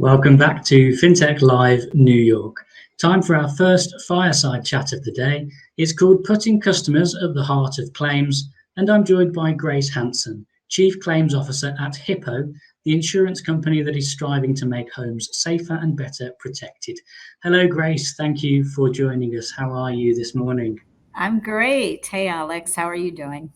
Welcome back to FinTech Live New York. Time for our first fireside chat of the day. It's called Putting Customers at the Heart of Claims, and I'm joined by Grace Hanson, Chief Claims Officer at Hippo, the insurance company that is striving to make homes safer and better protected. Hello, Grace. Thank you for joining us. How are you this morning? I'm great. Hey, Alex, how are you doing?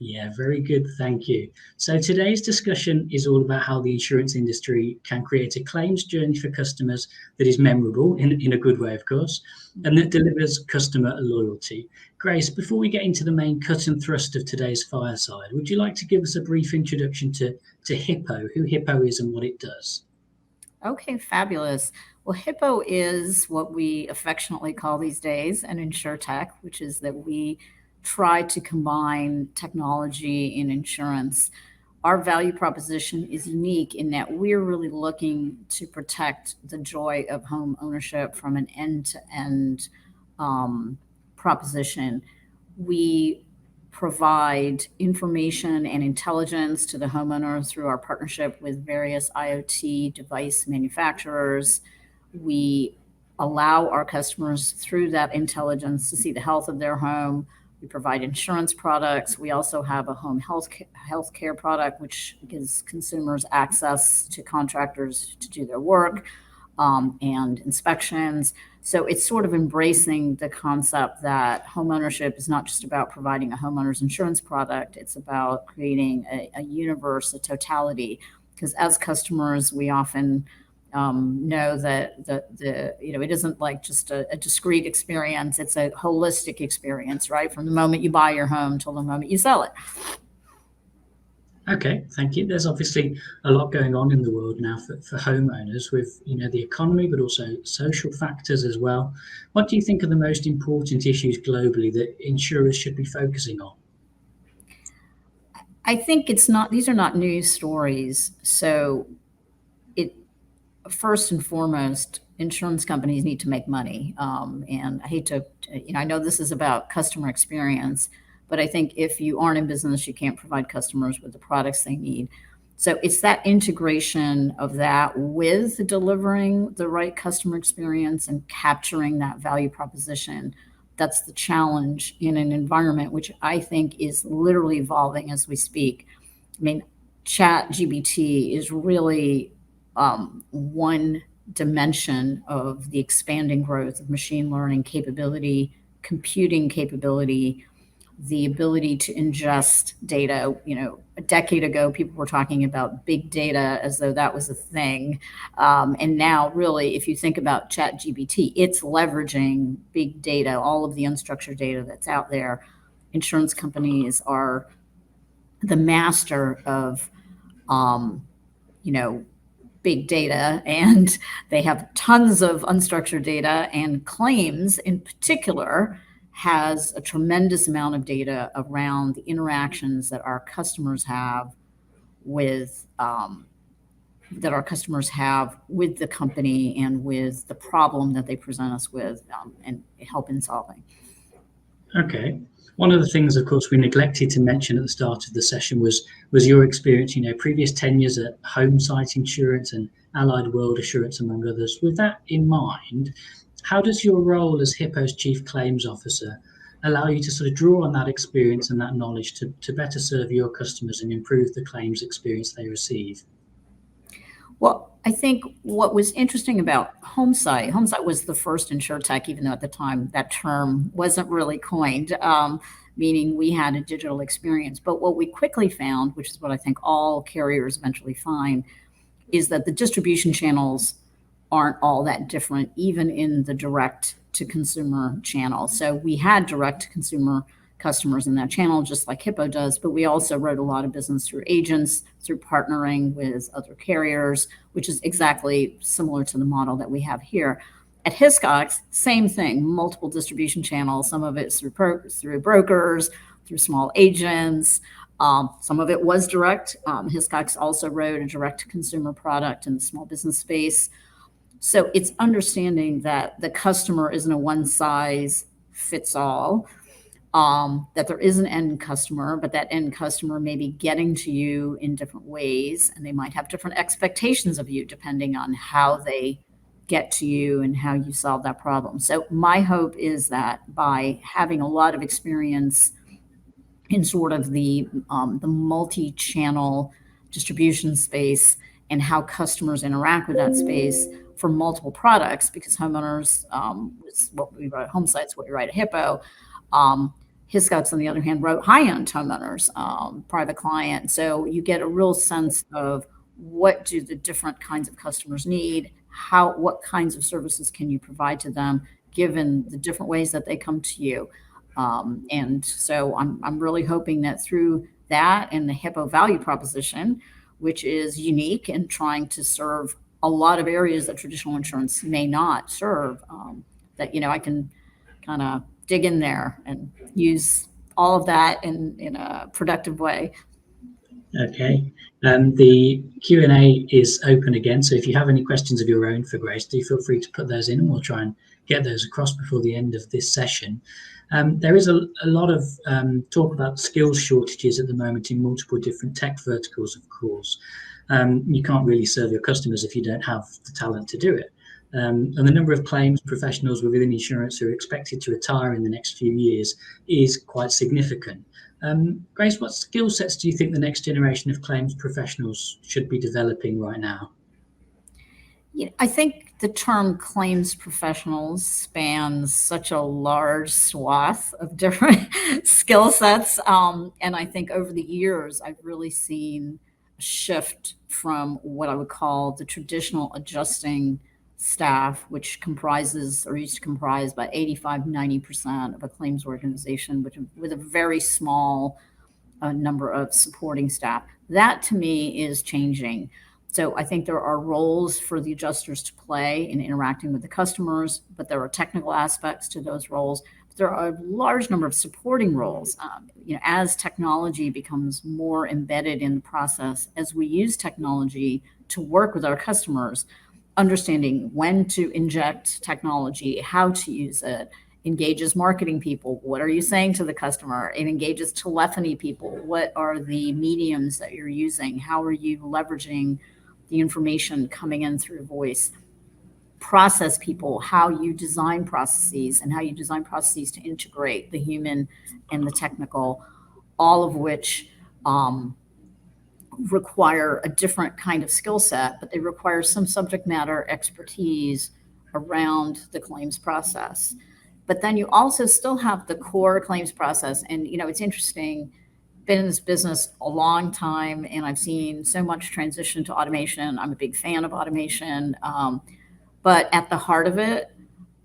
Yeah, very good. Thank you. So today's discussion is all about how the insurance industry can create a claims journey for customers that is memorable in a good way, of course, and that delivers customer loyalty. Grace, before we get into the main cut and thrust of today's fireside, would you like to give us a brief introduction to Hippo, who Hippo is and what it does? Okay, fabulous. Well, Hippo is what we affectionately call these days an insurtech, which is that we try to combine technology in insurance. Our value proposition is unique in that we're really looking to protect the joy of home ownership from an end-to-end proposition. We provide information and intelligence to the homeowner through our partnership with various IoT device manufacturers. We allow our customers through that intelligence to see the health of their home. We provide insurance products. We also have a home health care product, which gives consumers access to contractors to do their work and inspections. So it's sort of embracing the concept that homeownership is not just about providing a homeowner's insurance product. It's about creating a universe, a totality. Because as customers, we often know that it isn't like just a discrete experience. It's a holistic experience, right? From the moment you buy your home till the moment you sell it. Okay, thank you. There's obviously a lot going on in the world now for homeowners with, the economy, but also social factors as well. What do you think are the most important issues globally that insurers should be focusing on? I think these are not news stories. So first and foremost, insurance companies need to make money. And I hate to, I know this is about customer experience, but I think if you aren't in business, you can't provide customers with the products they need. So it's that integration of that with delivering the right customer experience and capturing that value proposition. That's the challenge in an environment which I think is literally evolving as we speak. I mean, ChatGPT is really one dimension of the expanding growth of machine learning capability, computing capability, the ability to ingest data. A decade ago, people were talking about big data as though that was a thing. And now, really, if you think about ChatGPT, it's leveraging big data, all of the unstructured data that's out there. Insurance companies are the master of, big data, and they have tons of unstructured data, and claims in particular has a tremendous amount of data around the interactions that our customers have with the company and with the problem that they present us with and help in solving. Okay. One of the things, of course, we neglected to mention at the start of the session was your experience, previous tenures at Home Site Insurance and Allied World Assurance, among others. With that in mind, how does your role as Hippo's Chief Claims Officer allow you to sort of draw on that experience and that knowledge to better serve your customers and improve the claims experience they receive? Well, I think what was interesting about Homesite was the first insurtech, even though at the time that term wasn't really coined, meaning we had a digital experience. But what we quickly found, which is what I think all carriers eventually find, is that the distribution channels aren't all that different, even in the direct-to-consumer channel. So we had direct-to-consumer customers in that channel, just like Hippo does, but we also wrote a lot of business through agents, through partnering with other carriers, which is exactly similar to the model that we have here. At Hiscox, same thing, multiple distribution channels, some of it's through brokers, through small agents, some of it was direct. Hiscox also wrote a direct-to-consumer product in the small business space. So it's understanding that the customer isn't a one-size-fits-all. that there is an end customer, but that end customer may be getting to you in different ways, and they might have different expectations of you depending on how they get to you and how you solve that problem. So my hope is that by having a lot of experience in sort of the multi-channel distribution space and how customers interact with that space for multiple products, because homeowners is what we write, home sites, what we write at Hippo. Hiscox, on the other hand, wrote high-end homeowners, private client. So you get a real sense of what do the different kinds of customers need, what kinds of services can you provide to them, given the different ways that they come to you. And so I'm really hoping that through that and the Hippo value proposition, which is unique and trying to serve a lot of areas that traditional insurance may not serve, that, I can kind of dig in there and use all of that in a productive way. Okay. The Q&A is open again, so if you have any questions of your own for Grace, do feel free to put those in, and we'll try and get those across before the end of this session. There is a lot of talk about skills shortages at the moment in multiple different tech verticals, of course. You can't really serve your customers if you don't have the talent to do it. And the number of claims professionals within insurance who are expected to retire in the next few years is quite significant. Grace, what skill sets do you think the next generation of claims professionals should be developing right now? I think the term claims professionals spans such a large swath of different skill sets. And I think over the years, I've really seen a shift from what I would call the traditional adjusting staff, which comprises or used to comprise about 85-90% of a claims organization, with a very small number of supporting staff. That to me is changing. So I think there are roles for the adjusters to play in interacting with the customers, but there are technical aspects to those roles. But there are a large number of supporting roles. As technology becomes more embedded in the process, as we use technology to work with our customers, understanding when to inject technology, how to use it, engages marketing people. What are you saying to the customer? It engages telephony people. What are the mediums that you're using? How are you leveraging the information coming in through voice? Process people, how you design processes and how you design processes to integrate the human and the technical, all of which require a different kind of skill set, but they require some subject matter expertise around the claims process. But then you also still have the core claims process. And, it's interesting, been in this business a long time, and I've seen so much transition to automation. I'm a big fan of automation. But at the heart of it,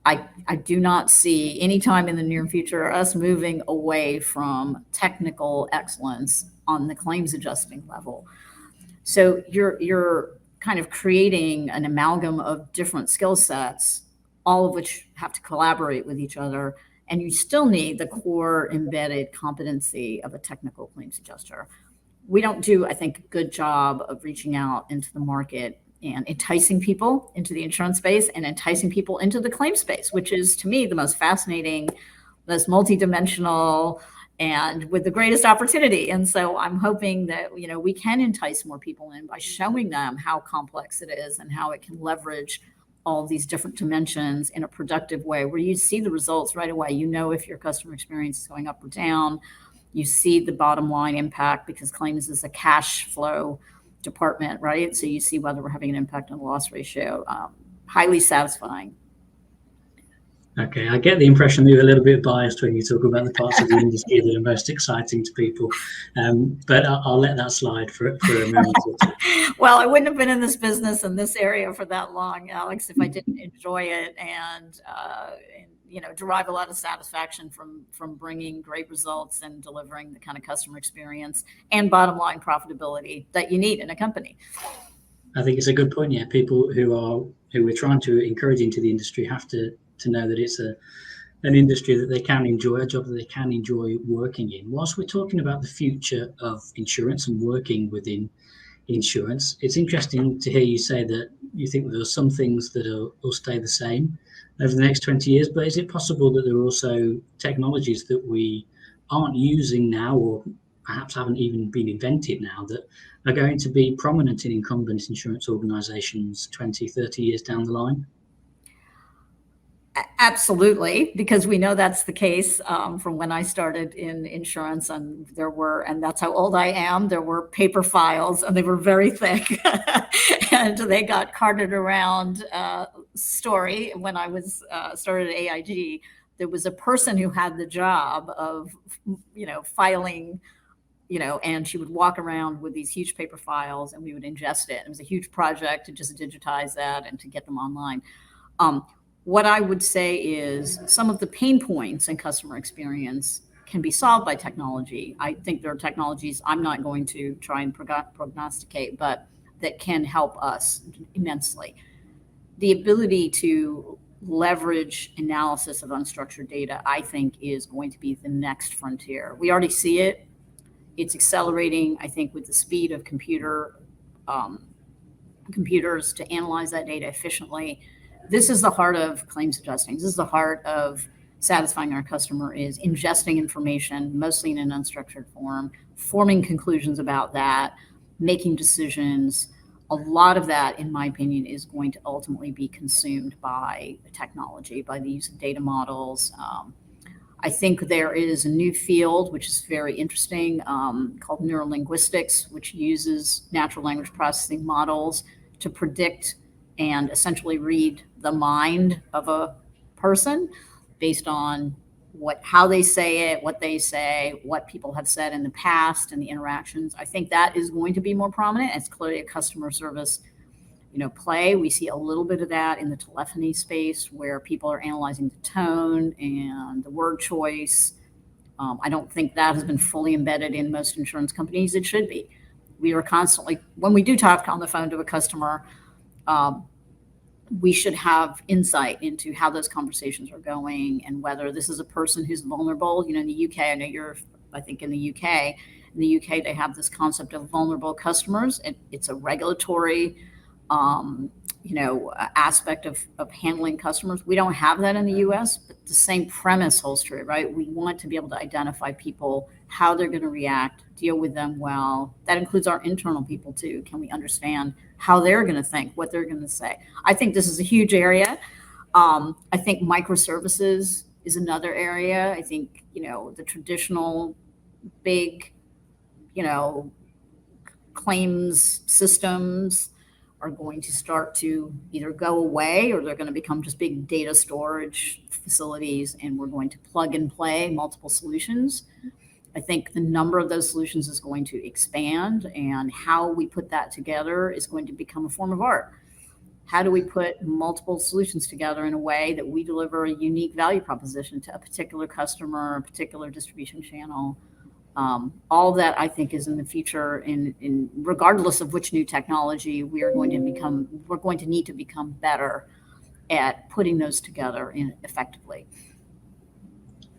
I do not see any time in the near future us moving away from technical excellence on the claims adjusting level. So you're kind of creating an amalgam of different skill sets, all of which have to collaborate with each other. And you still need the core embedded competency of a technical claims adjuster. We don't do, I think, a good job of reaching out into the market and enticing people into the insurance space and enticing people into the claims space, which is, to me, the most fascinating, most multidimensional, and with the greatest opportunity. And so I'm hoping that, we can entice more people in by showing them how complex it is and how it can leverage all these different dimensions in a productive way, where you see the results right away. If your customer experience is going up or down. You see the bottom line impact, because claims is a cash flow department, right? So you see whether we're having an impact on the loss ratio. Highly satisfying. Okay, I get the impression that you're a little bit biased when you talk about the parts of the industry that are most exciting to people, but I'll let that slide for a moment or two. Well, I wouldn't have been in this business in this area for that long, Alex, if I didn't enjoy it and derive a lot of satisfaction from bringing great results and delivering the kind of customer experience and bottom line profitability that you need in a company. I think it's a good point. Yeah, people who we're trying to encourage into the industry have to know that it's an industry that they can enjoy, a job that they can enjoy working in. Whilst we're talking about the future of insurance and working within insurance, it's interesting to hear you say that you think there are some things that will stay the same over the next 20 years, but is it possible that there are also technologies that we aren't using now, or perhaps haven't even been invented now, that are going to be prominent in incumbent insurance organizations 20, 30 years down the line? Absolutely, because we know that's the case from when I started in insurance, and that's how old I am. There were paper files, and they were very thick, and they got carted around. Story when I was started at AIG, there was a person who had the job of, filing, and she would walk around with these huge paper files, and we would ingest it. It was a huge project to just digitize that and to get them online. What I would say is some of the pain points in customer experience can be solved by technology. I think there are technologies I'm not going to try and prognosticate, but that can help us immensely. The ability to leverage analysis of unstructured data, I think, is going to be the next frontier. We already see it. It's accelerating, I think, with the speed of computers to analyze that data efficiently. This is the heart of claims adjusting. This is the heart of satisfying our customer, is ingesting information, mostly in an unstructured form, forming conclusions about that, making decisions. A lot of that, in my opinion, is going to ultimately be consumed by technology, by the use of data models. I think there is a new field, which is very interesting, called neurolinguistics, which uses natural language processing models to predict and essentially read the mind of a person based on how they say it, what they say, what people have said in the past, and the interactions. I think that is going to be more prominent. It's clearly a customer service, play. We see a little bit of that in the telephony space, where people are analyzing the tone and the word choice. I don't think that has been fully embedded in most insurance companies. It should be. We are constantly, when we do talk on the phone to a customer, we should have insight into how those conversations are going and whether this is a person who's vulnerable. In the UK, I think in the UK, they have this concept of vulnerable customers. It's a regulatory, aspect of handling customers. We don't have that in the US, but the same premise holds true, right? We want to be able to identify people, how they're going to react, deal with them well. That includes our internal people too. Can we understand how they're going to think, what they're going to say? I think this is a huge area. I think microservices is another area. I think, the traditional big, claims systems are going to start to either go away, or they're going to become just big data storage facilities, and we're going to plug and play multiple solutions. I think the number of those solutions is going to expand, and how we put that together is going to become a form of art. How do we put multiple solutions together in a way that we deliver a unique value proposition to a particular customer, a particular distribution channel? All of that, I think, is in the future, in regardless of which new technology we're going to need to become better at putting those together effectively.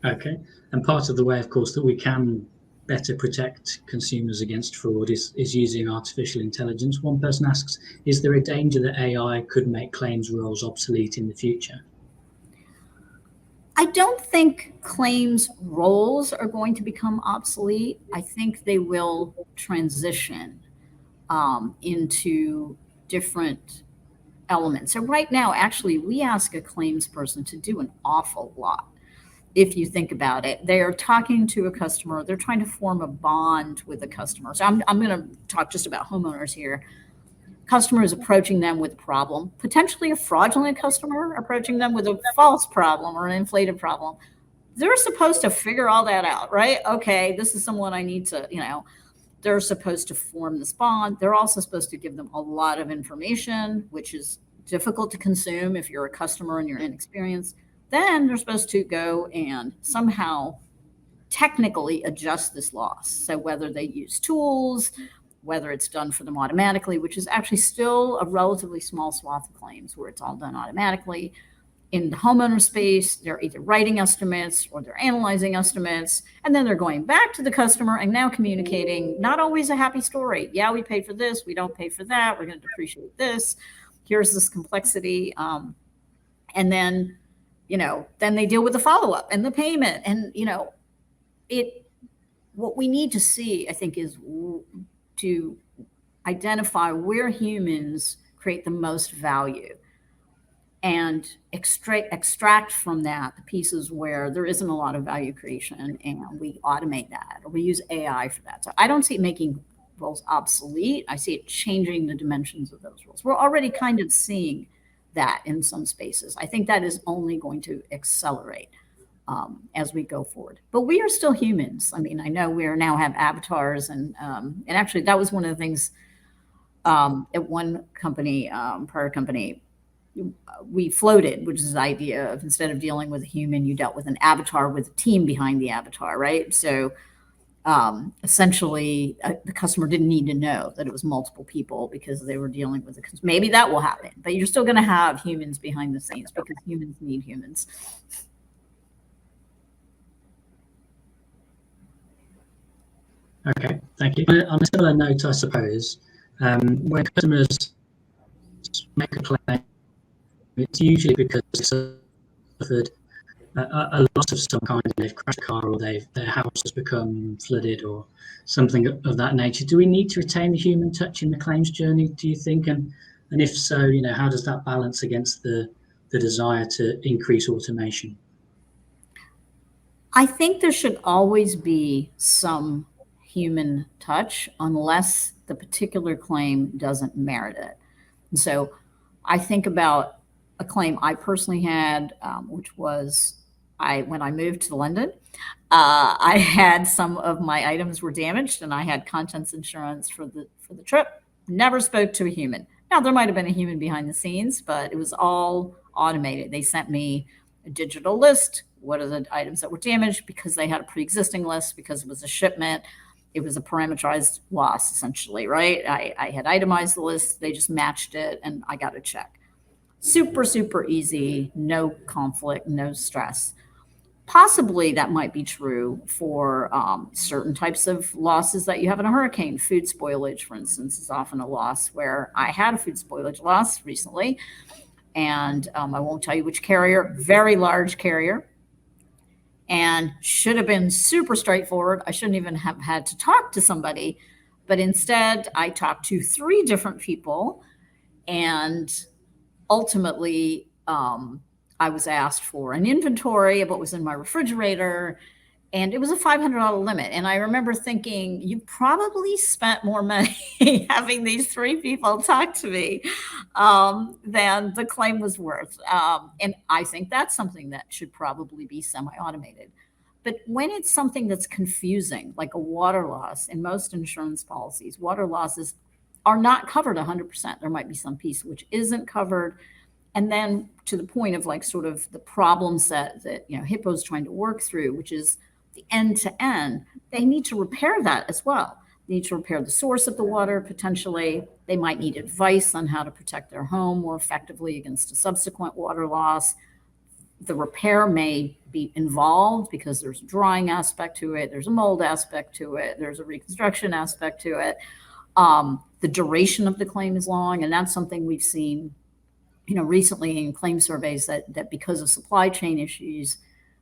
Okay. And part of the way, of course, that we can better protect consumers against fraud is using artificial intelligence. One person asks, is there a danger that AI could make claims roles obsolete in the future? I don't think claims roles are going to become obsolete. I think they will transition into different elements. So right now, actually, we ask a claims person to do an awful lot. If you think about it, they are talking to a customer. They're trying to form a bond with the customer. So I'm going to talk just about homeowners here. Customer is approaching them with a problem, potentially a fraudulent customer approaching them with a false problem or an inflated problem. They're supposed to figure all that out, right? Okay, this is someone I need to, they're supposed to form this bond. They're also supposed to give them a lot of information, which is difficult to consume if you're a customer and you're inexperienced. Then they're supposed to go and somehow technically adjust this loss. So whether they use tools, whether it's done for them automatically, which is actually still a relatively small swath of claims where it's all done automatically. In the homeowner space, they're either writing estimates or they're analyzing estimates, and then they're going back to the customer and now communicating not always a happy story. Yeah, we paid for this. We don't pay for that. We're going to depreciate this. Here's this complexity. And then, then they deal with the follow-up and the payment. And, what we need to see, I think, is to identify where humans create the most value and extract from that the pieces where there isn't a lot of value creation, and we automate that, or we use AI for that. So I don't see it making roles obsolete. I see it changing the dimensions of those roles. We're already kind of seeing that in some spaces. I think that is only going to accelerate as we go forward. But we are still humans. I mean, I know we now have avatars, and actually that was one of the things at one company, prior company, we floated, which is the idea of, instead of dealing with a human, you dealt with an avatar with a team behind the avatar, right? So essentially, the customer didn't need to know that it was multiple people because they were dealing with it. Maybe that will happen, but you're still going to have humans behind the scenes because humans need humans. Okay, thank you. On a similar note, I suppose, when customers make a claim, it's usually because they suffered a loss of some kind. They've crashed a car, or their house has become flooded, or something of that nature. Do we need to retain the human touch in the claims journey, do you think? And if so, how does that balance against the desire to increase automation? I think there should always be some human touch unless the particular claim doesn't merit it. And so I think about a claim I personally had, which was when I moved to London, I had some of my items were damaged, and I had contents insurance for the trip. Never spoke to a human. Now, there might have been a human behind the scenes, but it was all automated. They sent me a digital list. What are the items that were damaged? Because they had a pre-existing list, because it was a shipment. It was a parameterized loss, essentially, right? I had itemized the list. They just matched it, and I got a check. Super, super easy, no conflict, no stress. Possibly that might be true for certain types of losses that you have in a hurricane. Food spoilage, for instance, is often a loss, where I had a food spoilage loss recently, and I won't tell you which carrier, very large carrier, and should have been super straightforward. I shouldn't even have had to talk to somebody, but instead I talked to 3 different people, and ultimately, I was asked for an inventory of what was in my refrigerator, and it was a $500 limit. And I remember thinking, you probably spent more money having these 3 people talk to me than the claim was worth. And I think that's something that should probably be semi-automated. But when it's something that's confusing, like a water loss, in most insurance policies, water losses are not covered 100%. There might be some piece which isn't covered. And then to the point of sort of the problem set that Hippo's trying to work through, which is the end to end, they need to repair that as well. They need to repair the source of the water, potentially. They might need advice on how to protect their home more effectively against a subsequent water loss. The repair may be involved because there's a drying aspect to it, there's a mold aspect to it, there's a reconstruction aspect to it. The duration of the claim is long, and that's something we've seen, recently in claim surveys, that because of supply chain issues,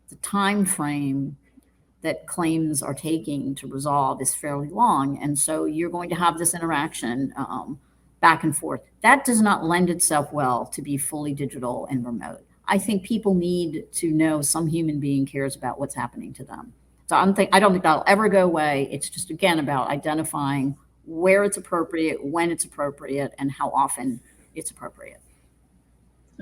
the time frame that claims are taking to resolve is fairly long, and so you're going to have this interaction back and forth. That does not lend itself well to be fully digital and remote. I think people need to know some human being cares about what's happening to them. So I don't think that'll ever go away. It's just, again, about identifying where it's appropriate, when it's appropriate, and how often it's appropriate.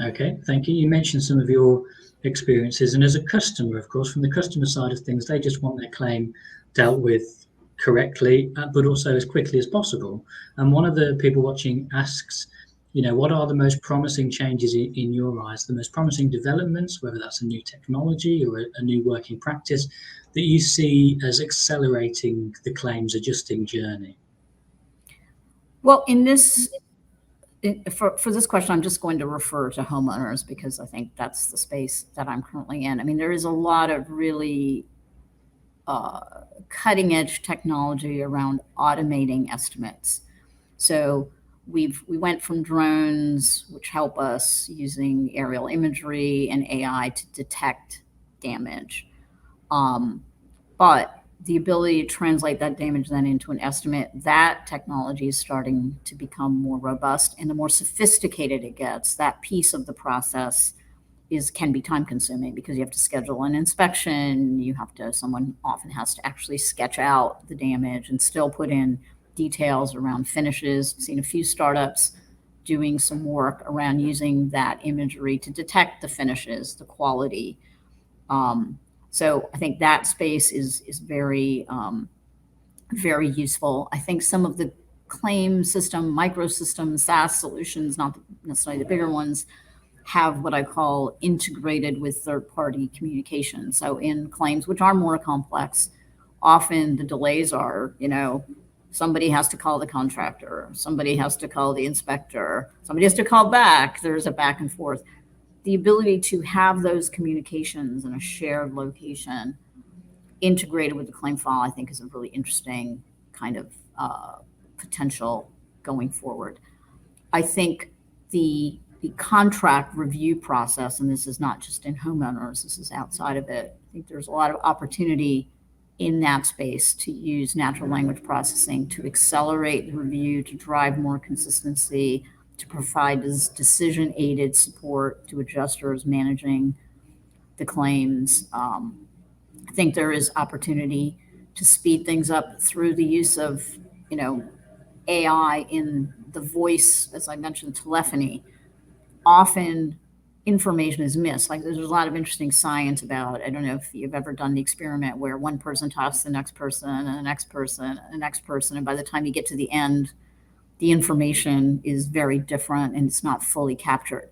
Okay, thank you. You mentioned some of your experiences, and as a customer, of course, from the customer side of things, they just want their claim dealt with correctly, but also as quickly as possible. And one of the people watching asks, what are the most promising changes in your eyes, the most promising developments, whether that's a new technology or a new working practice, that you see as accelerating the claims adjusting journey? Well, for this question, I'm just going to refer to homeowners because I think that's the space that I'm currently in. I mean, there is a lot of really cutting edge technology around automating estimates. So we went from drones, which help us using aerial imagery and AI to detect damage. But the ability to translate that damage then into an estimate, that technology is starting to become more robust. And the more sophisticated it gets, that piece of the process can be time consuming, because you have to schedule an inspection. Someone often has to actually sketch out the damage and still put in details around finishes. I've seen a few startups doing some work around using that imagery to detect the finishes, the quality. So I think that space is very, very useful. I think some of the claim system, microsystems, SaaS solutions, not necessarily the bigger ones, have what I call integrated with third-party communication. So in claims, which are more complex, often the delays are, somebody has to call the contractor, somebody has to call the inspector, somebody has to call back. There's a back and forth. The ability to have those communications in a shared location integrated with the claim file, I think, is a really interesting kind of potential going forward. I think the contract review process, and this is not just in homeowners, this is outside of it. I think there's a lot of opportunity in that space to use natural language processing to accelerate the review, to drive more consistency, to provide decision-aided support to adjusters managing the claims. I think there is opportunity to speed things up through the use of, AI in the voice, as I mentioned, telephony. Often information is missed. Like, there's a lot of interesting science about, I don't know if you've ever done the experiment where one person talks to the next person and the next person and the next person, and by the time you get to the end, the information is very different and it's not fully captured.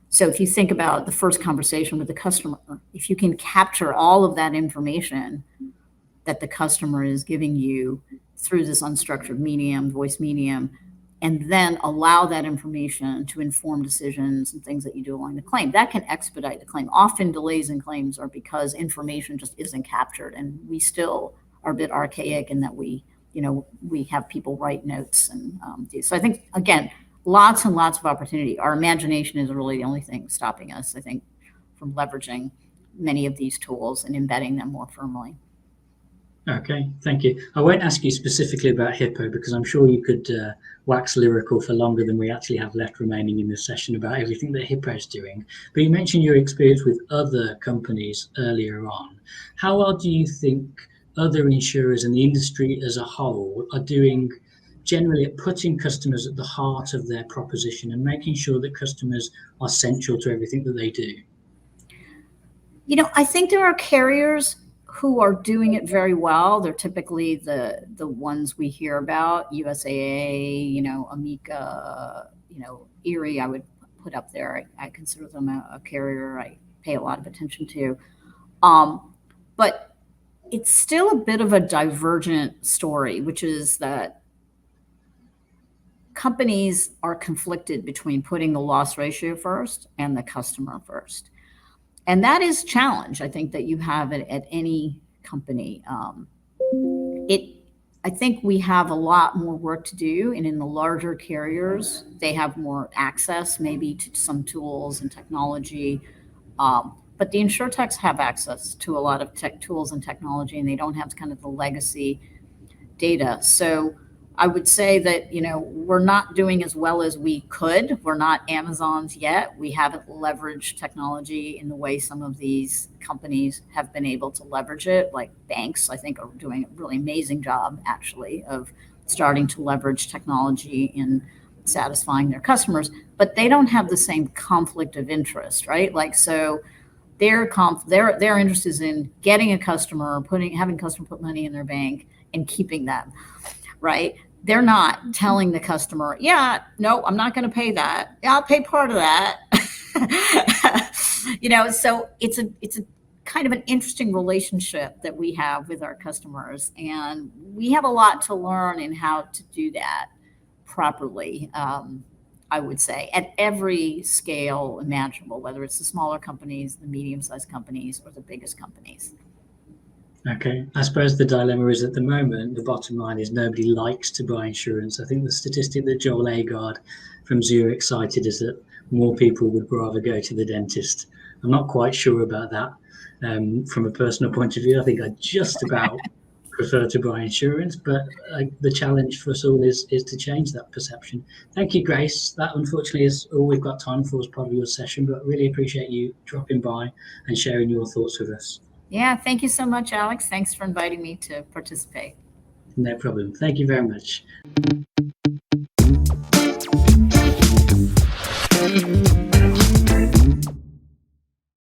So if you think about the first conversation with the customer, if you can capture all of that information that the customer is giving you through this unstructured medium, voice medium, and then allow that information to inform decisions and things that you do along the claim, that can expedite the claim. Often delays in claims are because information just isn't captured, and we still are a bit archaic in that we have people write notes and do. So I think, again, lots and lots of opportunity. Our imagination is really the only thing stopping us, I think, from leveraging many of these tools and embedding them more firmly. Okay, thank you. I won't ask you specifically about Hippo, because I'm sure you could wax lyrical for longer than we actually have left remaining in this session about everything that Hippo is doing. But you mentioned your experience with other companies earlier on. How well do you think other insurers and the industry as a whole are doing generally at putting customers at the heart of their proposition and making sure that customers are central to everything that they do? I think there are carriers who are doing it very well. They're typically the ones we hear about, USAA, Amica, Erie, I would put up there. I consider them a carrier I pay a lot of attention to. But it's still a bit of a divergent story, which is that companies are conflicted between putting the loss ratio first and the customer first. And that is a challenge, I think, that you have at any company. I think we have a lot more work to do. And in the larger carriers, they have more access maybe to some tools and technology. But the insurtechs have access to a lot of tech tools and technology, and they don't have kind of the legacy data. So I would say that, we're not doing as well as we could. We're not Amazons yet. We haven't leveraged technology in the way some of these companies have been able to leverage it. Like banks, I think, are doing a really amazing job, actually, of starting to leverage technology in satisfying their customers, but they don't have the same conflict of interest, right? Like, so their interest is in getting a customer, having a customer put money in their bank and keeping them, right? They're not telling the customer, yeah, no, I'm not going to pay that. Yeah, I'll pay part of that. So it's a kind of an interesting relationship that we have with our customers. And we have a lot to learn in how to do that properly, I would say, at every scale imaginable, whether it's the smaller companies, the medium-sized companies, or the biggest companies. Okay, I suppose the dilemma is at the moment, the bottom line is nobody likes to buy insurance. I think the statistic that Joel Agard from Zurich cited is that more people would rather go to the dentist. I'm not quite sure about that from a personal point of view. I think I just about prefer to buy insurance, but the challenge for us all is to change that perception. Thank you, Grace. That unfortunately is all we've got time for as part of your session, but really appreciate you dropping by and sharing your thoughts with us. Yeah, thank you so much, Alex. Thanks for inviting me to participate. No problem. Thank you very much.